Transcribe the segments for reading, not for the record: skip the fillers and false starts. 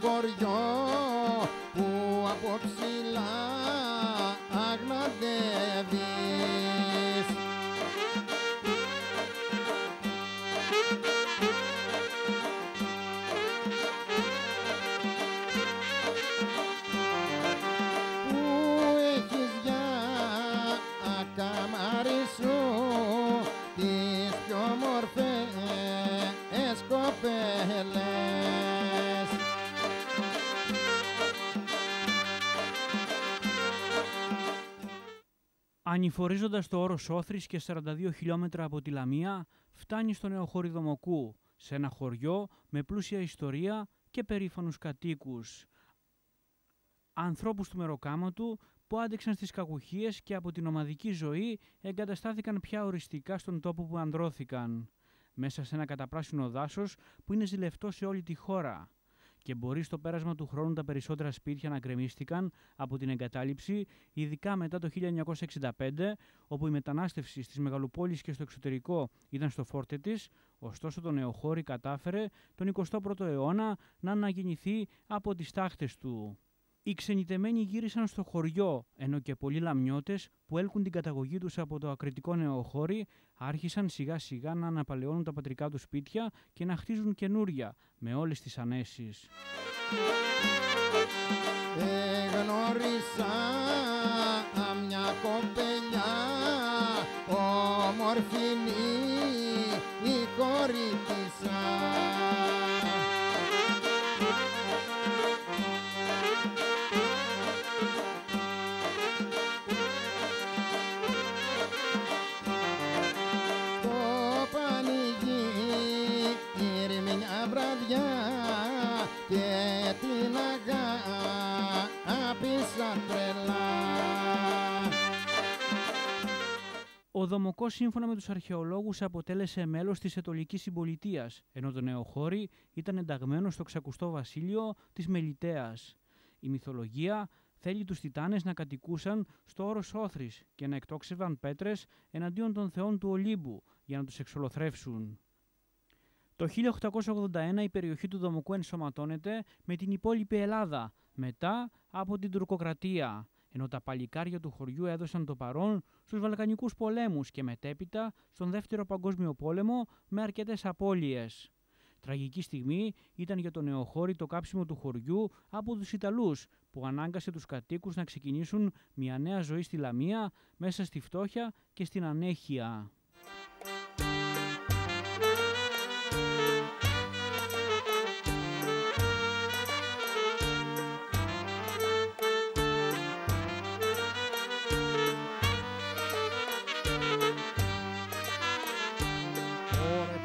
χωριό που από ψηλά αγναντεύεις. Που έχεις για καμάρι σου τις πιο μορφές κοπέλες. Ανηφορίζοντας το όρος Όθρης και 42 χιλιόμετρα από τη Λαμία, φτάνει στο νεοχώρι Δομοκού, σε ένα χωριό με πλούσια ιστορία και περήφανους κατοίκους. Ανθρώπους του μεροκάματου που άντεξαν στις κακουχίες και από την ομαδική ζωή εγκαταστάθηκαν πια οριστικά στον τόπο που ανδρώθηκαν, μέσα σε ένα καταπράσινο δάσος που είναι ζηλευτό σε όλη τη χώρα. Και μπορεί στο πέρασμα του χρόνου τα περισσότερα σπίτια να γκρεμίστηκαν από την εγκατάλειψη, ειδικά μετά το 1965, όπου η μετανάστευση στις μεγαλοπόλεις και στο εξωτερικό ήταν στο φόρτε της, ωστόσο το νεοχώρι κατάφερε τον 21ο αιώνα να αναγεννηθεί από τις τάχτες του. Οι ξενιτεμένοι γύρισαν στο χωριό, ενώ και πολλοί λαμιώτες που έλκουν την καταγωγή τους από το ακριτικό νεοχώρι άρχισαν σιγά σιγά να αναπαλαιώνουν τα πατρικά τους σπίτια και να χτίζουν καινούρια με όλες τις ανέσεις. Γνώρισα μια κοπελιά ομορφινή η κορίτισσα. Και την αγάπησα τρελά. Ο Δομοκός, σύμφωνα με τους αρχαιολόγους, αποτέλεσε μέλος της Αιτωλικής Συμπολιτείας, ενώ το νεοχώρι ήταν ενταγμένο στο ξακουστό βασίλειο της Μελιτέας. Η μυθολογία θέλει τους Τιτάνες να κατοικούσαν στο όρος Όθρης και να εκτόξευαν πέτρες εναντίον των θεών του Ολύμπου για να τους εξολοθρεύσουν. Το 1881 η περιοχή του Δομοκού ενσωματώνεται με την υπόλοιπη Ελλάδα, μετά από την τουρκοκρατία, ενώ τα παλικάρια του χωριού έδωσαν το παρόν στους Βαλκανικούς πολέμους και μετέπειτα στον Δεύτερο Παγκόσμιο Πόλεμο με αρκετές απώλειες. Τραγική στιγμή ήταν για το νεοχώρι το κάψιμο του χωριού από τους Ιταλούς, που ανάγκασε τους κατοίκους να ξεκινήσουν μια νέα ζωή στη Λαμία μέσα στη φτώχεια και στην ανέχεια.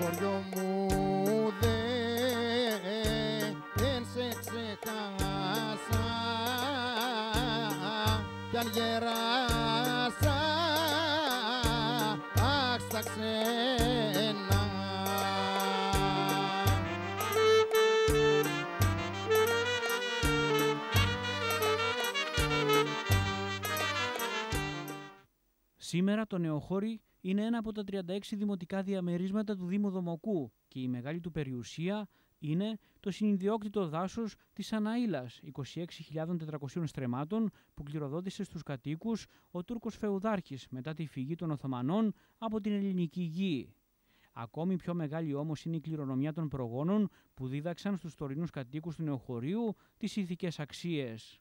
Χωριό μου δεν σε ξεχάσα κι αν γεράσα αχ στα ξένα. Σήμερα το νεοχώρι είναι ένα από τα 36 δημοτικά διαμερίσματα του Δήμου Δομοκού και η μεγάλη του περιουσία είναι το συνιδιόκτητο δάσος της Αναήλας, 26.400 στρεμμάτων που κληροδότησε στους κατοίκους ο Τούρκος Φεουδάρχης μετά τη φυγή των Οθωμανών από την ελληνική γη. Ακόμη πιο μεγάλη όμως είναι η κληρονομιά των προγόνων που δίδαξαν στους τωρινούς κατοίκους του νεοχωρίου τις ηθικές αξίες.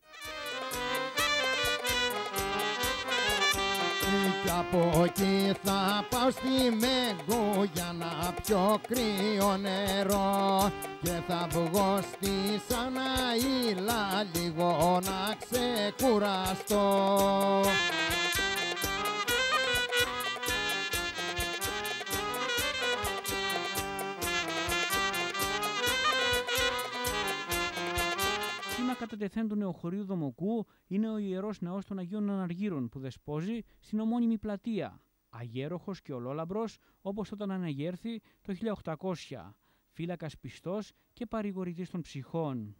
Κι από εκεί θα πάω στη Μέγκο για να πιω κρύο νερό και θα βγω στη Σαναήλα λίγο να ξεκουραστώ. Κατά τεθέν του νεοχωρίου Δομοκού είναι ο Ιερός Ναός των Αγίων Αναργύρων που δεσπόζει στην ομώνυμη πλατεία, αγέροχος και ολόλαμπρος όπως όταν αναγέρθη το 1800, φύλακας πιστός και παρηγορητής των ψυχών.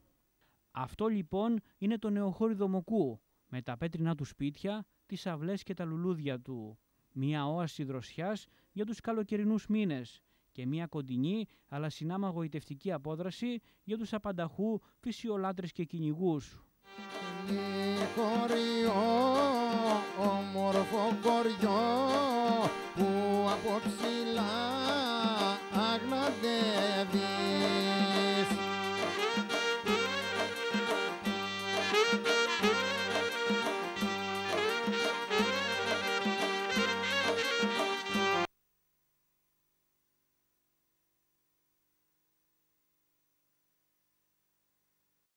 Αυτό λοιπόν είναι το νεοχώρι Δομοκού, με τα πέτρινα του σπίτια, τις αυλές και τα λουλούδια του. Μια όαση δροσιάς για τους καλοκαιρινούς μήνες και μια κοντινή αλλά συνάμα γοητευτική απόδραση για τους απανταχού φυσιολάτρες και κυνηγούς. Χωριό, όμορφο χωριό,